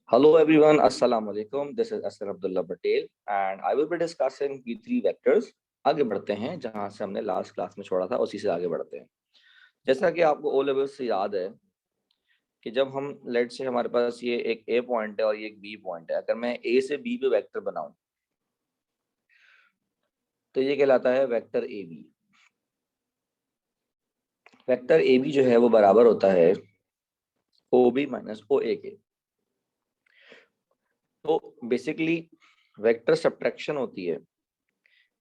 Hello everyone, Assalamu alaikum. This is Aslan Abdullah Patel and I will be discussing P3 vectors. आगे बढ़ते हैं जहां से हमने लास्ट क्लास में छोड़ा था, उसी से आगे बढ़ते हैं। जैसा कि आपको ओ लेवल से याद है कि जब हम लेट से हमारे पास ये एक ए पॉइंट है और ये एक बी पॉइंट है, अगर मैं ए से बी पे वेक्टर बनाऊं तो ये कहलाता है vector A B. Vector A B जो है वो बराबर होता है ओ बी माइनस ओ ए के। तो बेसिकली वेक्टर सब्ट्रैक्शन होती है।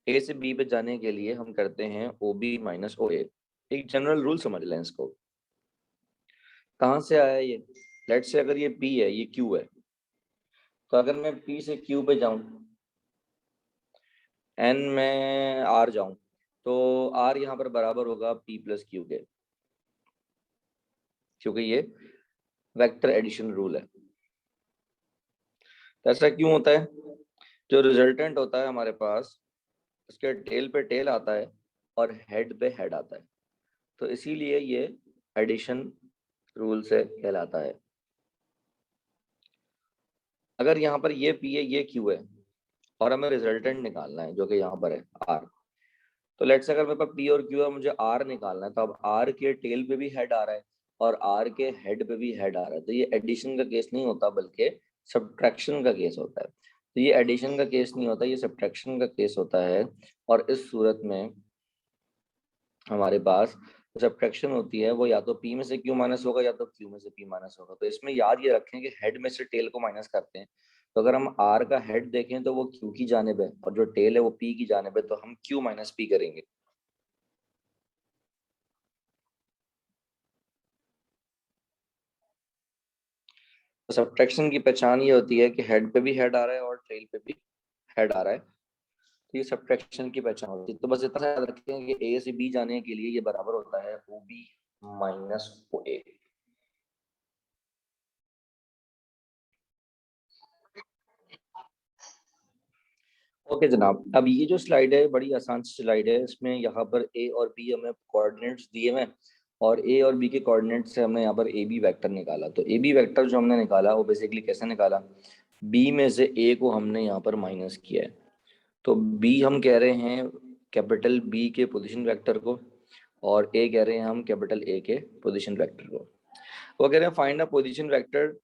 ए से बी पे जाने के लिए हम करते हैं ओ बी माइनस ओ ए। एक जनरल रूल समझ लें इसको। कहाँ से आया ये? लेट से अगर ये पी है, ये क्यू है, तो अगर मैं पी से क्यू पे जाऊं, एन में आर जाऊं, तो आर यहाँ पर बराबर होगा पी प्लस क्यू के, क्योंकि ये वेक्टर एडिशन रूल है। तो ऐसा क्यों होता है? जो रिजल्टेंट होता है हमारे पास, उसके टेल पे टेल आता है और हेड पे हेड आता है, तो इसीलिए ये एडिशन रूल से कहलाता है। अगर यहाँ पर ये पी है, ये क्यू है और हमें रिजल्टेंट निकालना है जो कि यहाँ पर है आर, तो लेट्स से अगर मेरे पास पी और क्यू है, मुझे आर निकालना है, तो अब आर के टेल पे भी हेड आ रहा है और आर के हेड पे भी हेड आ रहा है, तो ये एडिशन का केस नहीं होता बल्कि सब्ट्रैक्शन का केस होता है। तो ये एडिशन का केस नहीं होता, ये सब्ट्रैक्शन का केस होता है। और इस सूरत में हमारे पास सब्ट्रैक्शन होती है वो या तो पी में से क्यू माइनस होगा या तो क्यू में से पी माइनस होगा। तो इसमें याद ये रखें कि हेड में से टेल को माइनस करते हैं, तो अगर हम आर का हेड देखें तो वो क्यू की जानिब है और जो टेल है वो पी की जानिब है, तो हम क्यू माइनस पी करेंगे। तो सब्ट्रैक्शन की पहचान ये होती है कि हेड पे भी हेड आ रहा है और टेल पे भी हेड आ रहा है, तो ये सब्ट्रैक्शन की पहचान होती है। तो बस इतना याद रखें कि ए से बी जाने के लिए ये बराबर होता है ओ बी माइनस ओ ए। ओके जनाब, अब ये जो स्लाइड है बड़ी आसान सी स्लाइड है। इसमें यहाँ पर ए और बी हमें कोऑर्डिनेट्स दिए हुए हैं और ए और बी के कोऑर्डिनेट से हमने यहाँ पर ए बी वेक्टर निकाला। तो ए बी वेक्टर जो हमने निकाला वो बेसिकली कैसे निकाला? बी में से ए को हमने यहाँ पर माइनस किया है, तो बी हम कह रहे हैं कैपिटल बी के पोजीशन वेक्टर को और ए कह रहे हैं हम कैपिटल ए के पोजीशन वेक्टर को। वो कह रहे हैं find a position vector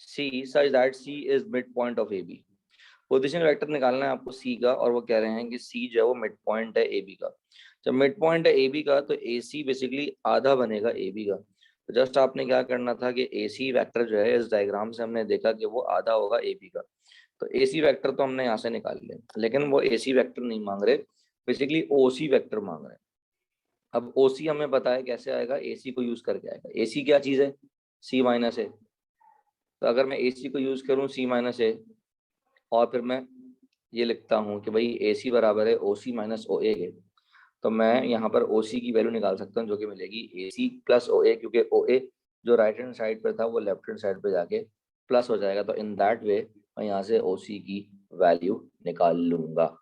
C such that C is midpoint of A B. Position vector निकालना है आपको सी का, और वो कह रहे हैं कि सी जो है वो मिड पॉइंट है ए बी का। जब मिड पॉइंट है ए बी का तो ए सी बेसिकली आधा बनेगा ए बी का। तो जस्ट आपने क्या करना था कि ए सी वैक्टर जो है इस डायग्राम से हमने देखा कि वो आधा होगा ए बी का। तो ए सी वैक्टर तो हमने यहाँ से निकाल लिया, लेकिन वो ए सी वैक्टर नहीं मांग रहे, बेसिकली ओ सी वैक्टर मांग रहे हैं। अब ओ सी हमें बताया कैसे आएगा, ए सी को यूज करके आएगा। ए सी क्या चीज़ है? सी माइनस ए। तो अगर मैं ए सी को यूज करूँ सी माइनस ए, और फिर मैं ये लिखता हूँ कि भाई ए सी बराबर है ओ सी माइनस ओ ए के, तो मैं यहाँ पर ओ सी की वैल्यू निकाल सकता हूँ जो कि मिलेगी ए सी प्लस ओ ए, क्योंकि ओ ए जो राइट हैंड साइड पर था वो लेफ्ट हैंड साइड पे जाके प्लस हो जाएगा। तो इन दैट वे मैं यहाँ से ओ सी की वैल्यू निकाल लूंगा।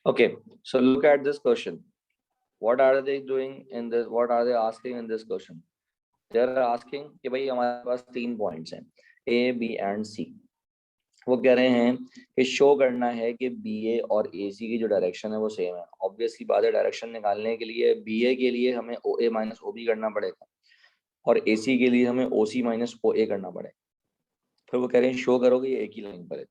Okay, so look at this question. What are they doing in this? What are they asking in this question? They are asking कि भाई हमारे पास 3 पॉइंट्स हैं A, B एंड C। वो कह रहे हैं कि शो करना है कि बी ए और ए सी की जो डायरेक्शन है वो सेम है। ऑब्वियसली बात है, डायरेक्शन निकालने के लिए बी ए के लिए हमें ओ ए माइनस ओ बी करना पड़ेगा और ए सी के लिए हमें ओ सी माइनस ओ ए करना पड़ेगा। फिर वो कह रहे हैं शो करो कि ये एक ही लाइन पर है।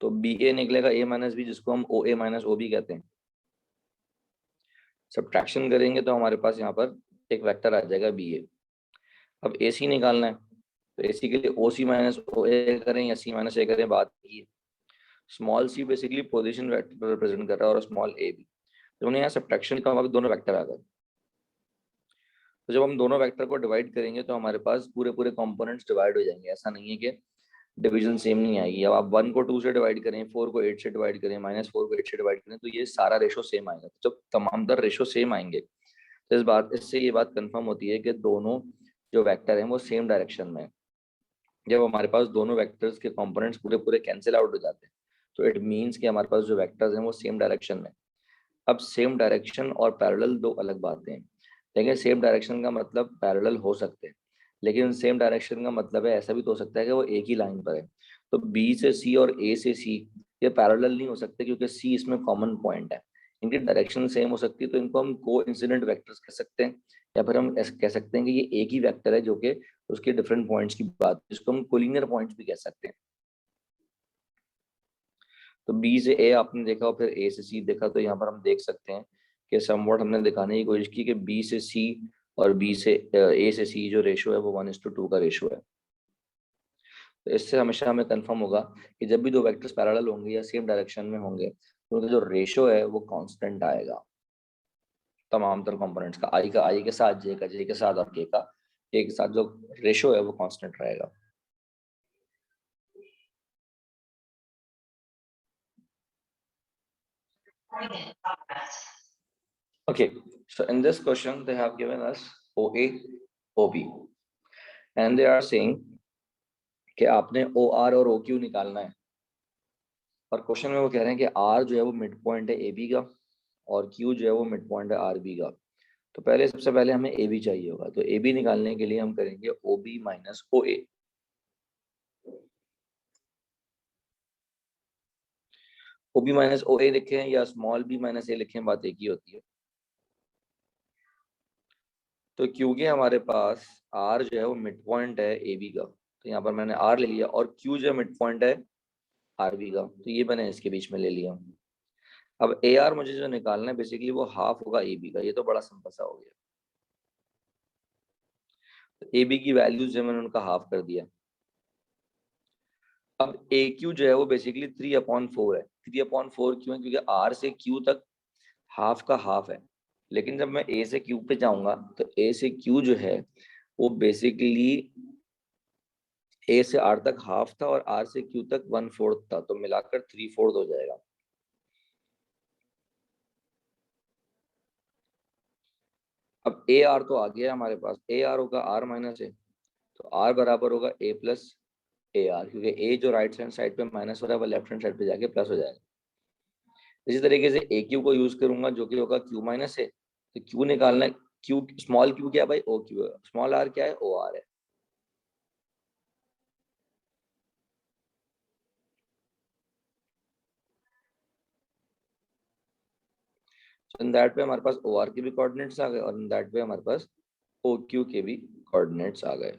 तो बी ए निकलेगा ए माइनस बी, जिसको हम ओ ए माइनस ओ बी कहते हैं। सब्ट्रैक्शन करेंगे तो हमारे पास यहाँ पर एक वेक्टर आ जाएगा बी ए। अब ए सी निकालना है, तो ए सी के लिए ओ सी माइनस ओ ए करें या सी माइनस ए करें, बात की है। Small see basically position vector represent कर रहा है और स्मॉल ए भी। जब हमने यहाँ सब्ट्रैक्शन का दोनों वेक्टर आ गए, तो जब हम दोनों वेक्टर को डिवाइड करेंगे तो हमारे पास पूरे पूरे कंपोनेंट्स डिवाइड हो जाएंगे। ऐसा नहीं है कि डिवीजन सेम नहीं आएगी। अब आप 1 को 2 से डिवाइड करें, 4 को 8 से डिवाइड करें, -4 को 8 से डिवाइड करें, तो ये सारा रेशो सेम आएगा। तो जब तमाम तर रेशो सेम आएंगे तो इससे ये बात कंफर्म होती है कि दोनों जो वेक्टर हैं वो सेम डायरेक्शन में है। जब हमारे पास दोनों वेक्टर्स के कंपोनेंट्स पूरे पूरे कैंसिल आउट हो जाते हैं तो इट मीन्स कि हमारे पास जो वेक्टर्स हैं वो सेम डायरेक्शन में। अब सेम डायरेक्शन और पैरेलल दो अलग बातें हैं। देखिए, सेम डायरेक्शन का मतलब पैरेलल हो सकते हैं, लेकिन सेम डायरेक्शन का मतलब है ऐसा भी तो हो सकता है कि वो एक ही लाइन पर है। तो बी से सी और ए से सी ये पैरेलल नहीं हो सकते क्योंकि सी इसमें कॉमन पॉइंट है। इनकी डायरेक्शन सेम हो सकती है, तो इनको हम को इंसिडेंट वेक्टर्स कह सकते हैं, या फिर हम ऐसे कह सकते हैं कि ये एक ही वेक्टर है जो कि उसके डिफरेंट पॉइंट्स की बात, जिसको हम कोलिनियर पॉइंट्स भी कह सकते हैं। तो बी से ए आपने देखा और फिर ए से सी देखा, तो यहाँ पर हम देख सकते हैं कि समवॉट हमने दिखाने की कोशिश की कि बी से सी और बी से ए से सी जो रेशो है वो 1:2 का रेशो है। तो इससे हमेशा हमें कंफर्म होगा कि जब भी दो वेक्टर्स पैरेलल होंगे या सेम डायरेक्शन में होंगे तो उनका जो रेशो है वो कांस्टेंट आएगा तमाम तर कंपोनेंट्स का, आई के साथ, जे के साथ और के साथ जो रेशो है वो कांस्टेंट रहेगा। Okay, so in this question they have given us OA, OB, and they are saying कि आपने OR और OQ निकालना है। और क्वेश्चन में वो कह रहे हैं कि R जो है वो मिड पॉइंट है AB का और Q जो है वो मिड पॉइंट है RB का। तो पहले सबसे पहले हमें AB चाहिए होगा, तो AB निकालने के लिए हम करेंगे OB minus OA। OB minus OA लिखें या स्मॉल b माइनस a लिखें, बात एक ही होती है। तो क्योंकि हमारे पास R जो है वो मिड पॉइंट है AB का, तो यहाँ पर मैंने R ले लिया, और Q जो है मिड पॉइंट है RB का, तो ये मैंने इसके बीच में ले लिया। अब AR मुझे जो निकालना है बेसिकली वो हाफ होगा AB का, ये तो बड़ा सिंपल सा हो गया। तो AB की वैल्यूज जो मैंने उनका हाफ कर दिया। अब AQ जो है वो बेसिकली 3/4 है। 3/4 क्यों है? क्योंकि R से Q तक हाफ का हाफ है, लेकिन जब मैं A से Q पे जाऊंगा तो A से Q जो है वो बेसिकली A से R तक हाफ था और R से Q तक 1/4 था, तो मिलाकर 3/4 हो जाएगा। अब AR तो आ गया हमारे पास, AR होगा R माइनस A, तो R बराबर होगा A प्लस AR, क्योंकि A जो राइट हैंड साइड पे माइनस हो रहा है वो लेफ्ट हैंड साइड पे जाके प्लस हो जाएगा। इसी तरीके से AQ को यूज करूंगा जो कि होगा Q माइनस A, तो Q निकालना है। Q स्मॉल Q क्या है भाई? OQ है। स्मॉल R क्या है? OR है। इन दैट पे हमारे पास OR के भी कोऑर्डिनेट्स आ गए और इन दैट पे हमारे पास OQ के भी कोऑर्डिनेट्स आ गए।